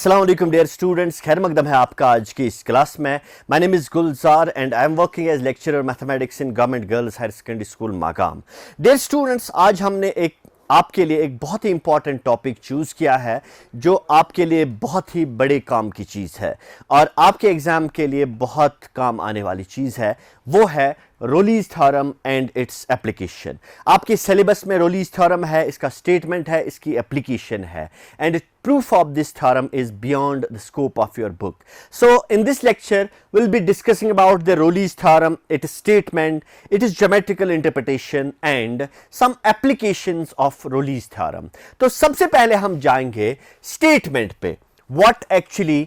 अस्सलाम वालेकुम dear students, खैर मकदम है आपका आज की इस क्लास में। My name is Gulzar and I am working as lecturer mathematics in government girls higher secondary school Magam. Dear students, आज हमने आपके लिए एक बहुत ही इंपॉर्टेंट टॉपिक चूज़ किया है जो आपके लिए बहुत ही बड़े काम की चीज़ है और आपके एग्ज़ाम के लिए बहुत काम आने वाली चीज़ है। वो है रोलीज थ्योरम एंड इट्स एप्लीकेशन। आपके सिलेबस में रोलीज थ्योरम है, इसका स्टेटमेंट है, इसकी एप्लीकेशन है, and proof of this theorem is beyond the scope of your book. So in this lecture we'll be discussing about the Rollies theorem, its statement, its geometrical interpretation and some applications of Rollies theorem. तो सबसे पहले हम जाएंगे statement पे, what actually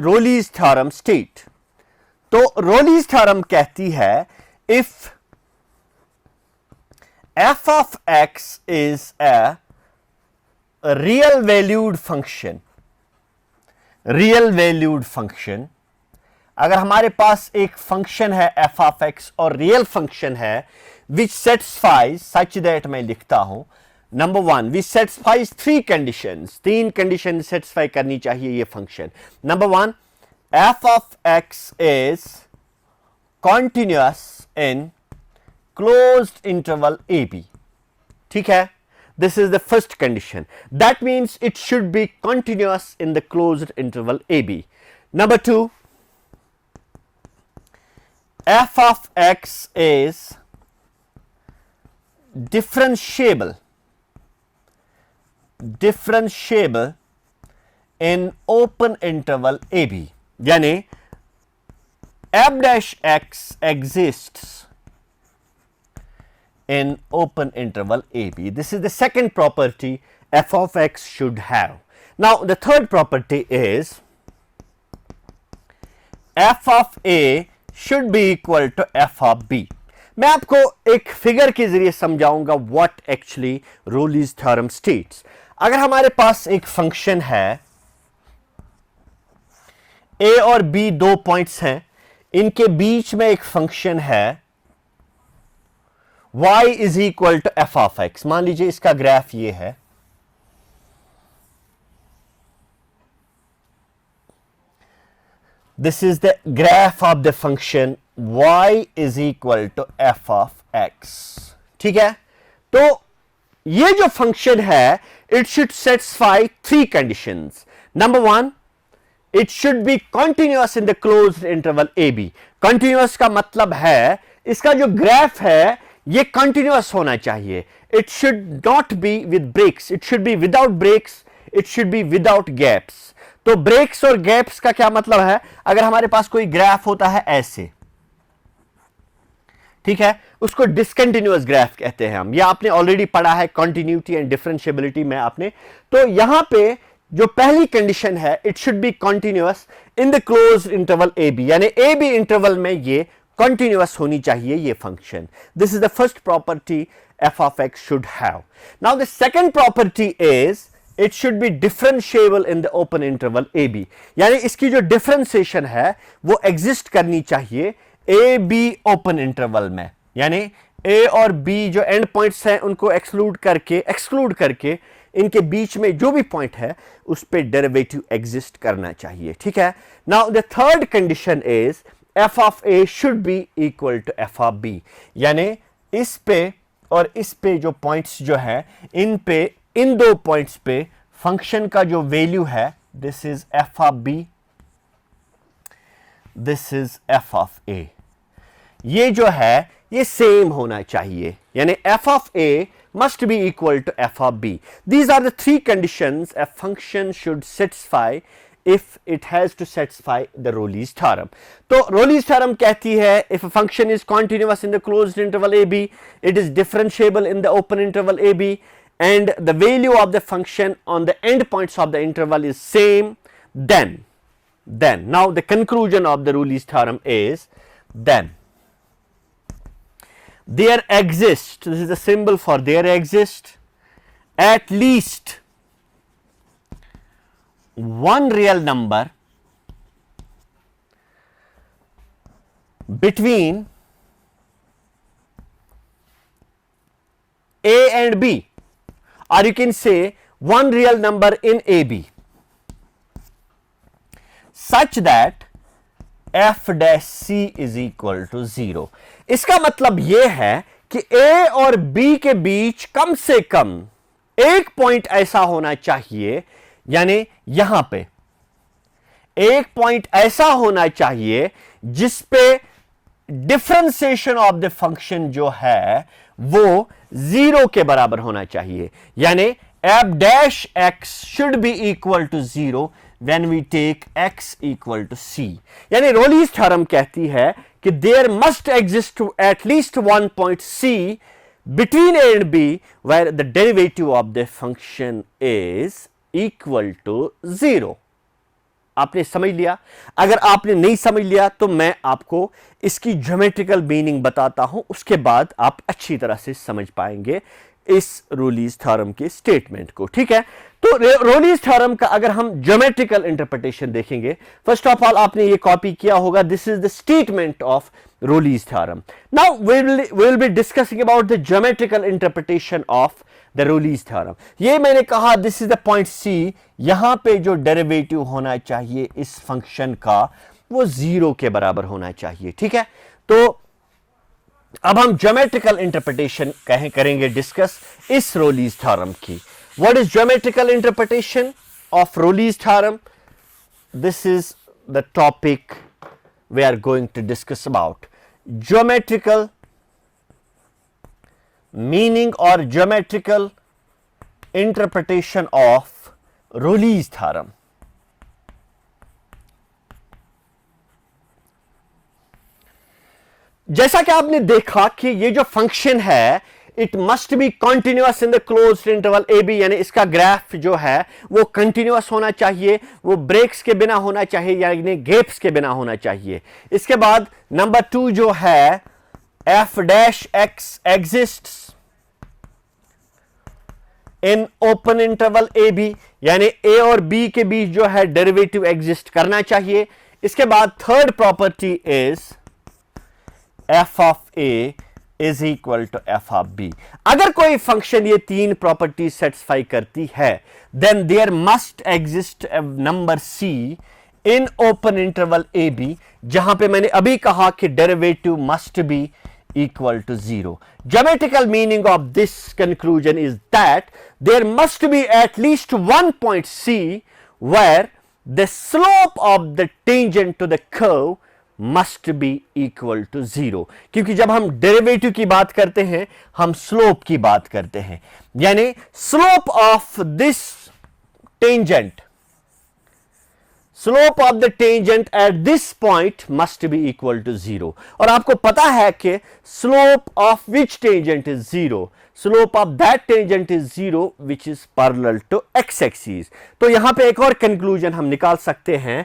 Rollies theorem state. तो Rollies theorem कहती है if f of x is a real valued function, अगर हमारे पास एक फंक्शन है f ऑफ x और रियल फंक्शन है विच सेटिस्फाइज सच दैट, मैं लिखता हूं नंबर वन, विच सेटिस्फाइज थ्री कंडीशंस, तीन कंडीशन सेटिस्फाई करनी चाहिए ये function. Number one, f of x is continuous in closed interval ab। ठीक है, this is the first condition. That means it should be continuous in the closed interval ab. Number two, f of x is differentiable in open interval ab, यानी f dash x exists in open interval ab. This is the second property f of x should have. Now the third property is f of a should be equal to f of b. मैं आपको एक figure के जरिए समझाऊंगा what actually Rollies theorem states. अगर हमारे पास एक function है, a और b दो पॉइंट्स हैं, इनके बीच में एक फंक्शन है y is equal to f of x। मान लीजिए इसका ग्राफ ये है, this is the graph of the function y is equal to f of x। ठीक है, तो ये जो फंक्शन है it should satisfy three conditions. Number one, it should be continuous in the closed interval ab। continuous का मतलब है इसका जो ग्राफ है ये कंटिन्यूअस होना चाहिए। It should not be with breaks, it should be without breaks, it should be without gaps. तो ब्रेक्स और गैप्स का क्या मतलब है? अगर हमारे पास कोई ग्राफ होता है ऐसे, ठीक है, उसको डिसकंटिन्यूअस ग्राफ कहते हैं हम। ये आपने ऑलरेडी पढ़ा है कॉन्टिन्यूटी एंड डिफरेंशिएबिलिटी में आपने। तो यहां पे जो पहली कंडीशन है, it should be continuous in the closed interval A B, यानी ए बी इंटरवल में ये continuous होनी चाहिए ये function. This is the first property f of x should have. Now the second property is it should be differentiable in the open interval ab, यानी इसकी जो differentiation है वो exist करनी चाहिए a b open interval में, यानी a और b जो end points हैं उनको exclude करके इनके बीच में जो भी point है उस पे derivative exist करना चाहिए। ठीक है, now the third condition is f of a should be equal to f of b, यानी इस पे और इस पे जो पॉइंट्स जो है इन दो पॉइंट्स पे फंक्शन का जो वैल्यू है, this is f of b, this is f of a, ये जो है ये सेम होना चाहिए, यानी f of a must be equal to f of b. These are the three conditions a function should satisfy if it has to satisfy the Rollies theorem. तो Rollies theorem कहती है if a function is continuous in the closed interval ab, it is differentiable in the open interval ab, and the value of the function on the end points of the interval is same, then now the conclusion of the Rollies theorem is then there exists, this is the symbol for there exists, at least one real number between a and b, or you can say one real number in ab. Such that F dash C is equal to 0। इसका मतलब यह है कि ए और B के बीच कम से कम एक point ऐसा होना चाहिए, यानी यहां पे एक पॉइंट ऐसा होना चाहिए जिस पे डिफरेंशिएशन ऑफ द फंक्शन जो है वो 0 के बराबर होना चाहिए, यानी F dash X should be equal to 0 when we take x equal to c। यानी रोलीज थ्योरम कहती है कि there must exist at least one point c between a and b where the derivative of the function is equal to 0। आपने समझ लिया? अगर आपने नहीं समझ लिया तो मैं आपको इसकी ज्योमेट्रिकल मीनिंग बताता हूं, उसके बाद आप अच्छी तरह से समझ पाएंगे इस रोलीज थ्योरम के स्टेटमेंट को। ठीक है, तो रोलीज थ्योरम का अगर हम ज्योमेट्रिकल इंटरप्रिटेशन देखेंगे, फर्स्ट ऑफ ऑल आपने ये कॉपी किया होगा, this is the statement of Rolle's theorem. Now we will be discussing about the geometrical interpretation of the Rolle's theorem. ये मैंने कहा this is the point C, यहां पे जो डेरिवेटिव होना चाहिए इस फंक्शन का वो 0 के बराबर होना चाहिए। ठीक है, तो अब हम ज्योमेट्रिकल इंटरप्रिटेशन करेंगे डिस्कस इस रोलीज थ्योरम की। What is geometrical interpretation of Rolle's theorem? This is the topic we are going to discuss about geometrical meaning और geometrical interpretation of Rolle's theorem. जैसा कि आपने देखा कि ये जो फंक्शन है it must be continuous in the closed interval A B, यानी इसका ग्राफ जो है वो कंटिन्यूअस होना चाहिए, वो ब्रेक्स के बिना होना चाहिए, यानी गैप्स के बिना होना चाहिए। इसके बाद नंबर 2 जो है F dash X exists in open interval A B, यानी ए और बी के बीच जो है डेरिवेटिव एग्जिस्ट करना चाहिए। इसके बाद third property is F of A is equal to F of B. अगर कोई फंक्शन ये 3 प्रॉपर्टी सेटिस्फाई करती है then there must exist a number C in open interval A B, जहां पे मैंने अभी कहा कि derivative must be equal to 0. Geometrical meaning of this conclusion is that there must be at least one point C where the slope of the tangent to the curve must be equal to 0। क्योंकि जब हम derivative की बात करते हैं हम slope की बात करते हैं, यानी slope of this tangent, slope of the tangent at this point must be equal to 0। और आपको पता है कि slope of which tangent is 0? Slope of that tangent is 0 which is parallel to x-axis। तो यहां पे एक और conclusion हम निकाल सकते हैं,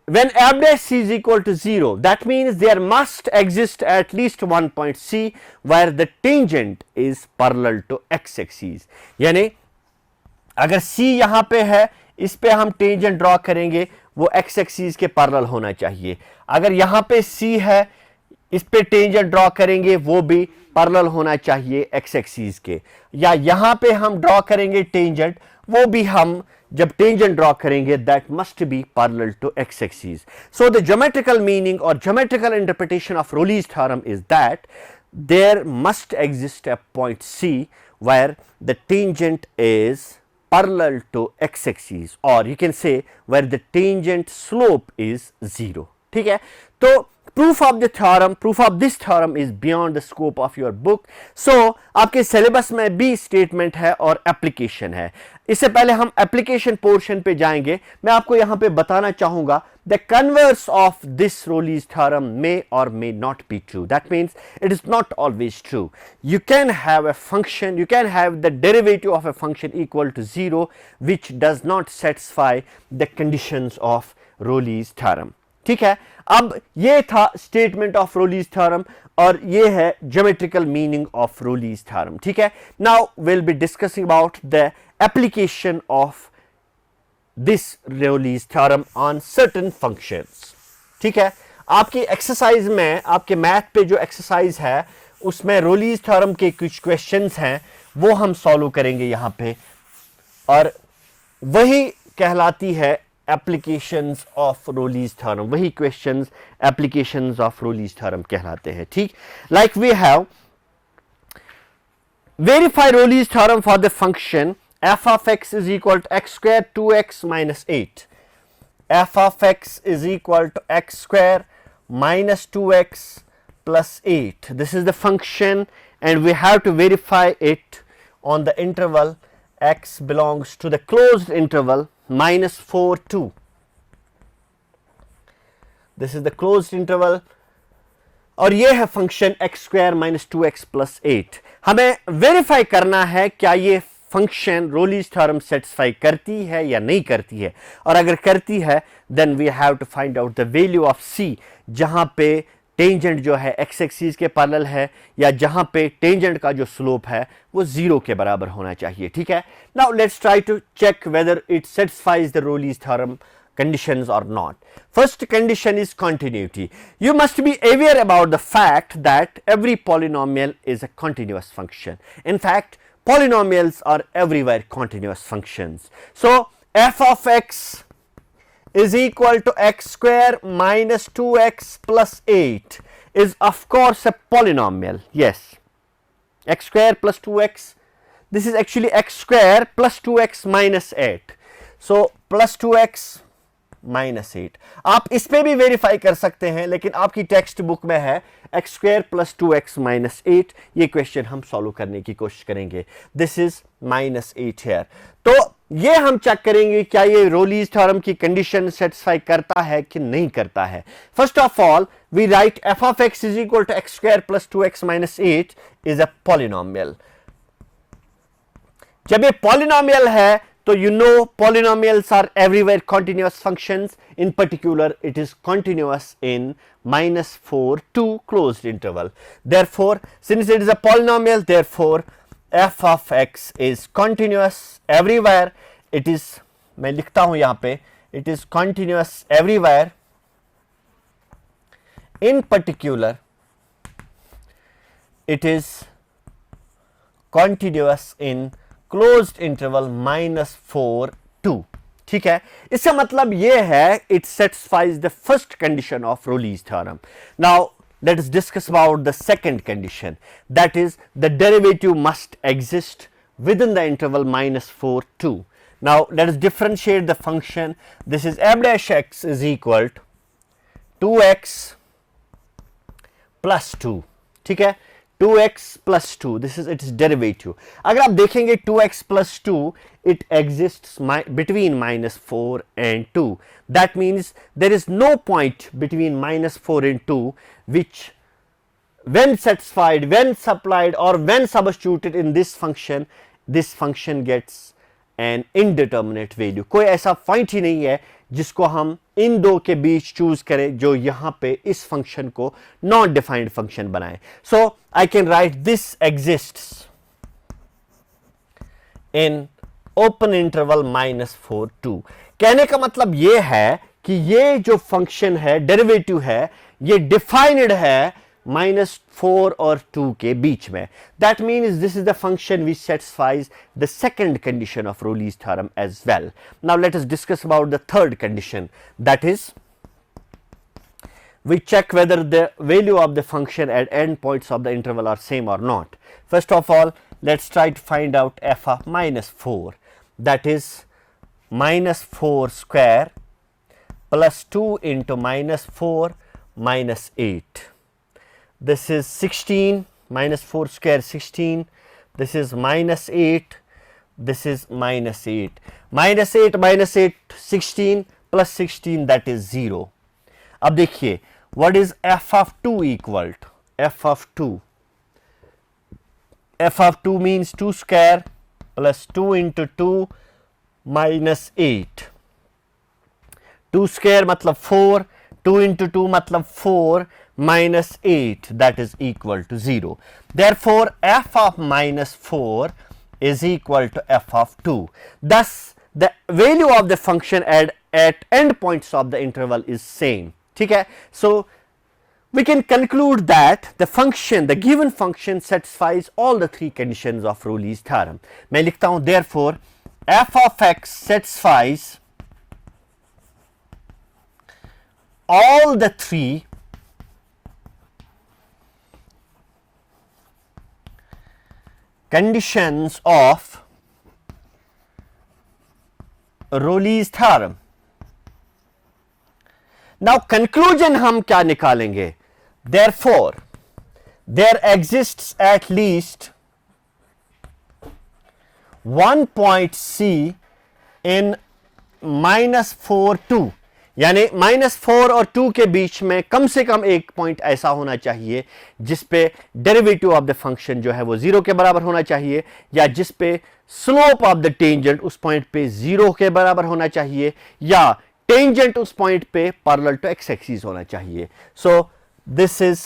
when f dash c is equal to 0 that means there must exist at least one point C where the tangent is parallel to x-axis। यानी अगर c यहां पे है, इस पे हम टेंजेंट ड्रॉ करेंगे, वो एक्स एक्सिस के पैरेलल होना चाहिए। अगर यहां पे सी है, इस पे टेंजेंट ड्रॉ करेंगे, वो भी पैरेलल होना चाहिए एक्स एक्सिस के। या यहां पे हम ड्रॉ करेंगे टेंजेंट, वो भी हम जब टेंजेंट ड्रॉ करेंगे that must be parallel to X axis. So the geometrical meaning और geometrical interpretation of Rolle's theorem is that there must exist a point C where the tangent is parallel to x-axis, or you can say where the tangent slope is 0। ठीक है, तो proof of this theorem is beyond the scope of your book। so आपके syllabus में भी statement है और application है। इससे पहले हम एप्लीकेशन पोर्शन पे जाएंगे, मैं आपको यहां पे बताना चाहूंगा the converse of this Rollies theorem may or may not be true। that means it is not always true। you can have a function, you can have the derivative of a function equal to 0 which does not satisfy the conditions of Rollies theorem। ठीक है, अब ये था statement of Rolle's theorem और ये है geometrical meaning of Rolle's theorem. ठीक है, now will be discussing about the application of this Rolle's theorem on certain functions. ठीक है, आपकी एक्सरसाइज में, आपके मैथ पे जो एक्सरसाइज है उसमें रोलीज थ्योरम के कुछ क्वेश्चंस हैं वो हम सॉल्व करेंगे यहां पे, और वही कहलाती है applications of Rollies theorem, वही questions applications of Rollies theorem कहलाते हैं, ठीक. Like we have verify Rollies theorem for the function f of x is equal to x square 2x minus 8. F of x is equal to x square minus 2x plus 8. This is the function and we have to verify it on the interval x belongs to the closed interval minus 4 2. This is the closed interval और ये है function x square minus 2x plus 8. हमें verify करना है क्या ये function रोलीज theorem satisfy करती है या नहीं करती है, और अगर करती है then we have to find out the value of c, जहां पे टेंजेंट जो है x एक्सिस के पैरेलल है या जहां पे टेंजेंट का जो स्लोप है वो 0 के बराबर होना चाहिए, ठीक है. Now let's try to check whether it satisfies the Rolle's theorem conditions or not. First condition is continuity. You must be aware about the fact that every polynomial is a continuous function. In fact, polynomials are everywhere continuous functions. So f of x is equal to x square minus 2x plus 8 is of course a polynomial. Yes, x square plus 2x, this is actually x square plus 2x minus 8. So plus 2x minus 8. आप इस पे भी verify कर सकते हैं, लेकिन आपकी text book में है x square plus 2x minus 8. ये क्वेश्चन हम सॉल्व करने की कोशिश करेंगे. This is minus 8 here. तो ये हम चेक करेंगे क्या ये रोलीज थ्योरम की कंडीशन सेटिस्फाई करता है कि नहीं करता है. First of all we write f of x is equal to x square plus 2x minus 8 is a polynomial. जब ये पॉलिनोमियल है तो you know polynomials are everywhere continuous functions. In particular it is continuous in minus 4 2 closed interval. Therefore since it is a polynomial, therefore f of x is continuous everywhere. It is, मैं लिखता हूं यहां पे, it is continuous everywhere. In particular it is continuous in closed interval minus 4 2. ठीक है, इसका मतलब यह है it satisfies the first condition of Rolle's theorem. Now let us discuss about the second condition, that is the derivative must exist within the interval minus 4 2. Now let us differentiate the function. This is f dash x is equal to 2x plus 2. ठीक है, 2x plus 2, this is its derivative. अगर आप देखेंगे 2x plus 2 it exists between minus 4 and 2. That means there is no point between minus 4 and 2 which when satisfied, when supplied or when substituted in this function gets an indeterminate value. कोई ऐसा point ही नहीं है जिसको हम इन दो के बीच choose करें जो यहां पे इस फंक्शन को नॉन डिफाइंड फंक्शन बनाए. So I can write this exists in open interval minus 4 2. कहने का मतलब यह है कि ये जो फंक्शन है डेरिवेटिव है ये डिफाइंड है minus 4 और 2 के बीच में. That means this is the function which satisfies the second condition of Rollies theorem as well. Now let us discuss about the third condition, that is we check whether the value of the function at endpoints of the interval are same or not. First of all let's try to find out f of minus 4, that is minus 4 square plus 2 into minus 4 minus 8. This is 16, minus 4 square 16, this is minus 8, this is minus 8. Minus 8 minus 8 16 plus 16, that is 0. अब देखिए what is f of 2 equal to? F of 2, f of 2 means 2 square plus 2 into 2 minus 8. 2 square मतलब 4, 2 into 2 मतलब 4 minus 8, that is equal to 0. Therefore f of minus 4 is equal to f of 2. Thus the value of the function at endpoints of the interval is same. ठीक है, so we can conclude that the given function satisfies all the three conditions of Rollies theorem. मैं लिखता हूं therefore f of x satisfies all the three conditions of Rollies theorem. Now conclusion हम क्या निकालेंगे? Therefore, there exists at least one point C in -4 2, यानी -4 और 2 के बीच में कम से कम एक पॉइंट ऐसा होना चाहिए जिस पे डेरिवेटिव ऑफ द फंक्शन जो है वो 0 के बराबर होना चाहिए, या जिस पे स्लोप ऑफ द टेंजेंट उस पॉइंट पे 0 के बराबर होना चाहिए, या टेंजेंट उस पॉइंट पे पैरेलल टू एक्स एक्सिस होना चाहिए. So this is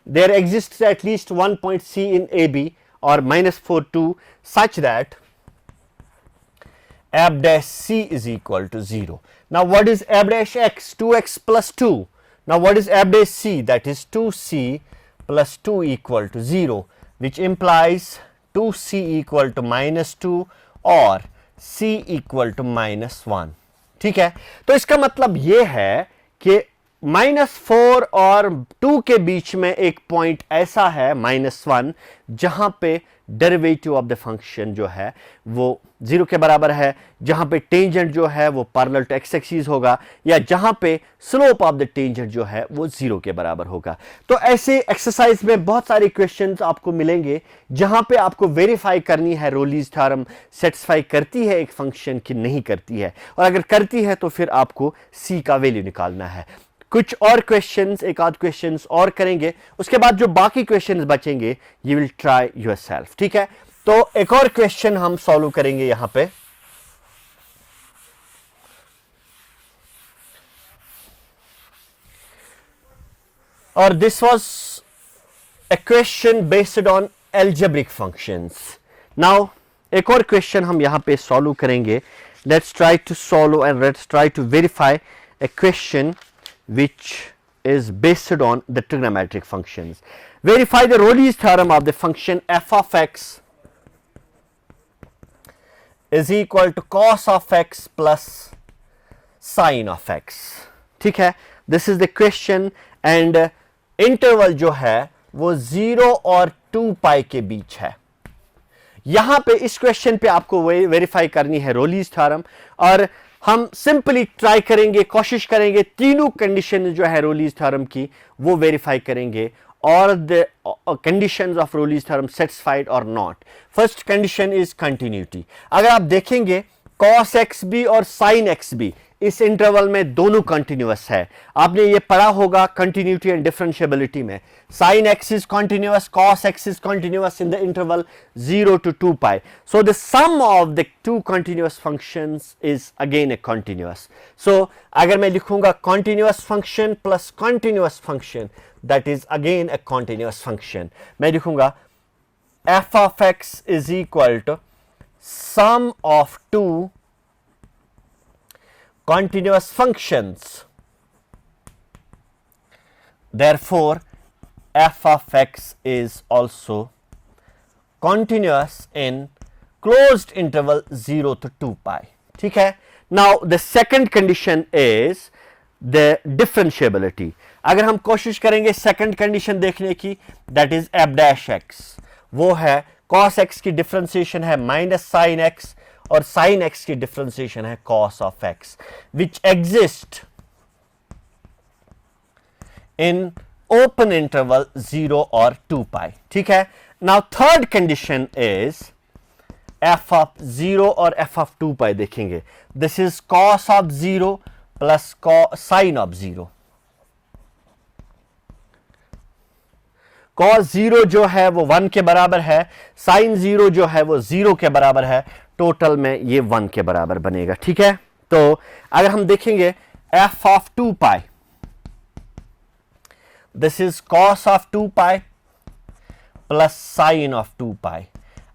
there exists at least one point C in AB or -4 2 such that ab dash C is equal to 0. Now what is ab dash x? 2x plus 2. Now what is ab dash C? That is 2C plus 2 equal to 0, which implies 2C equal to -2 or C equal to -1. ठीक है, तो इसका मतलब ये है कि -4 और 2 के बीच में एक पॉइंट ऐसा है -1 जहां पे डेरिवेटिव ऑफ द फंक्शन जो है वो 0 के बराबर है, जहां पे टेंजेंट जो है वो पैरेलल टू एक्स एक्सिस होगा, या जहां पे स्लोप ऑफ द टेंजेंट जो है वो 0 के बराबर होगा. तो ऐसे एक्सरसाइज में बहुत सारे क्वेश्चंस आपको मिलेंगे जहां पे आपको वेरीफाई करनी है रोलीज थ्योरम सेटिस्फाई करती है एक फंक्शन की नहीं करती है, और अगर करती है तो फिर आपको सी का वैल्यू निकालना है. कुछ और क्वेश्चंस, एक आध क्वेश्चंस और करेंगे, उसके बाद जो बाकी क्वेश्चंस बचेंगे यू विल ट्राई योरसेल्फ. ठीक है, तो एक और क्वेश्चन हम सॉल्व करेंगे यहां पे. और this was a question based on algebraic functions. Now एक और क्वेश्चन हम यहाँ पे सॉल्व करेंगे. Let's try to solve and let's try to verify a question which is based on the trigonometric functions. Verify the Rollies theorem of the function f of x is equal to cos of x plus sin of x. ठीक है, this is the question and interval जो है वो 0 और 2 पाई के बीच है. यहां पे इस क्वेश्चन पे आपको वेरीफाई करनी है रोलीज थ्योरम, और हम सिंपली ट्राई करेंगे, कोशिश करेंगे तीनों कंडीशन जो है रोलीज थ्योरम की वो वेरीफाई करेंगे, और the conditions of Rolle's theorem satisfied और not. First condition is continuity. अगर आप देखेंगे cos xb और sin xb इस इंटरवल में दोनों कंटिन्यूअस है. आपने ये पढ़ा होगा कंटिन्यूटी एंड डिफरेंशिएबिलिटी में. sin x is continuous, cos x is continuous in the interval 0 to 2 pi. So the sum of the two continuous functions is again a continuous. So अगर मैं लिखूंगा continuous function plus continuous function, that is again a continuous function. मैं लिखूंगा f of x is equal to sum of two continuous functions. Therefore f of x is also continuous in closed interval 0 to 2 pi. ठीक है. Now the second condition is the differentiability. अगर हम कोशिश करेंगे second condition देखने की, that is f dash x, वो है cos x की डिफरेंशिएशन है माइनस साइन x, और sin x की डिफरेंशिएशन है cos of x, which exist in open interval 0 और 2 pi. ठीक है. Now third condition is f of 0 और f of 2 pi देखेंगे. This is cos of 0 plus sin of 0. cos 0 जो है वो 1 के बराबर है, sin 0 जो है वो 0 के बराबर है. टोटल में ये 1 के बराबर बनेगा. ठीक है. तो अगर हम देखेंगे f of 2 pi, this is cos of 2 pi plus sin of 2 pi.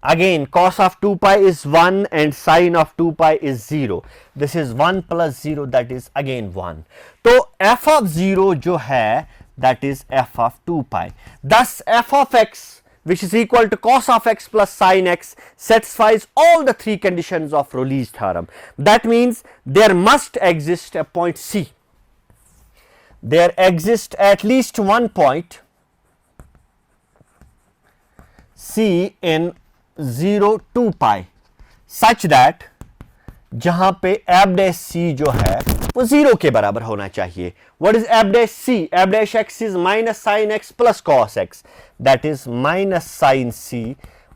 Again cos of 2 pi is 1 and sin of 2 pi is 0. This is 1 plus 0, that is again 1. तो f of 0 जो है that is f of 2 pi. Thus f of x, which is equal to cos of x plus sin x, satisfies all the three conditions of Rollies theorem. That means there must exist a point C. there exists at least one point C in 0 to pi such that जहां पे एब dash सी जो है वो 0 के बराबर होना चाहिए. What is f dash c? F dash x is minus sine x plus cos x, that is minus sine c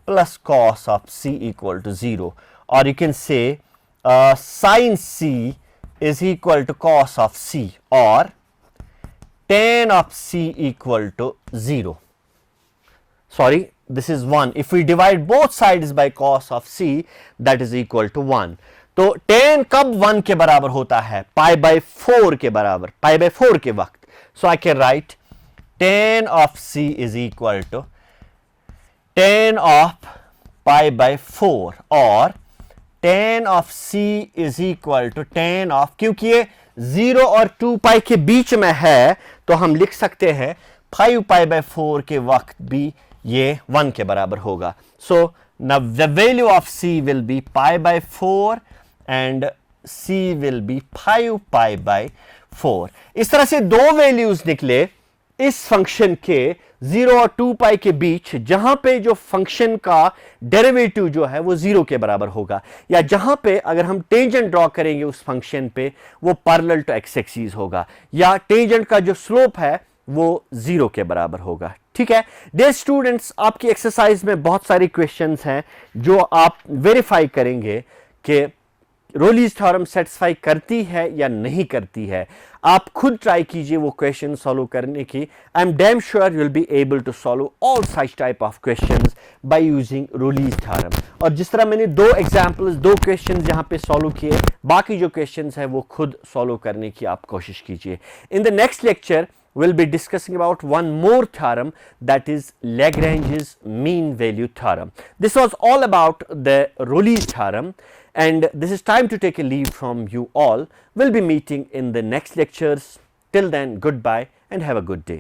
plus cos of c equal to 0. और you can say sine c is equal to cos of c or tan of c equal to 0. Sorry, this is 1. If we divide both sides by cos of c, that is equal to 1. तो tan कब 1 के बराबर होता है? Pi by 4 के बराबर, pi by 4 के वक्त. So I can write tan of c is equal to tan of pi by 4 or tan of c is equal to tan of, क्योंकि ये 0 और 2 पाई के बीच में है तो हम लिख सकते हैं 5 पाई बाय 4 के वक्त भी ये 1 के बराबर होगा. So now the value of c will be pi by 4 and c will be 5 pi by 4. इस तरह से दो वैल्यूज निकले इस फंक्शन के 0 और 2 पाई के बीच, जहां पे जो फंक्शन का डेरिवेटिव जो है वो 0 के बराबर होगा, या जहां पे अगर हम टेंजेंट ड्रॉ करेंगे उस फंक्शन पे वो पैरेलल टू एक्स एक्सिस होगा, या टेंजेंट का जो स्लोप है वो 0 के बराबर होगा. ठीक है डियर स्टूडेंट्स, आपकी एक्सरसाइज में बहुत सारे क्वेश्चंस हैं जो आप वेरीफाई करेंगे कि रोलीज थ्योरम सेटिस्फाई करती है या नहीं करती है. आप खुद ट्राई कीजिए वो क्वेश्चन सॉल्व करने की. I am damn sure you will be able to solve all such type of questions by using Rolle's theorem. और जिस तरह मैंने दो एग्जांपल्स, दो क्वेश्चंस यहां पे सॉल्व किए, बाकी जो क्वेश्चंस है वो खुद सॉल्व करने की आप कोशिश कीजिए. In the next lecture we'll be discussing about one more theorem, that is Lagrange's mean value theorem. This was all about the Rollies theorem, and this is time to take a leave from you all. We'll be meeting in the next lectures. Till then, goodbye and have a good day.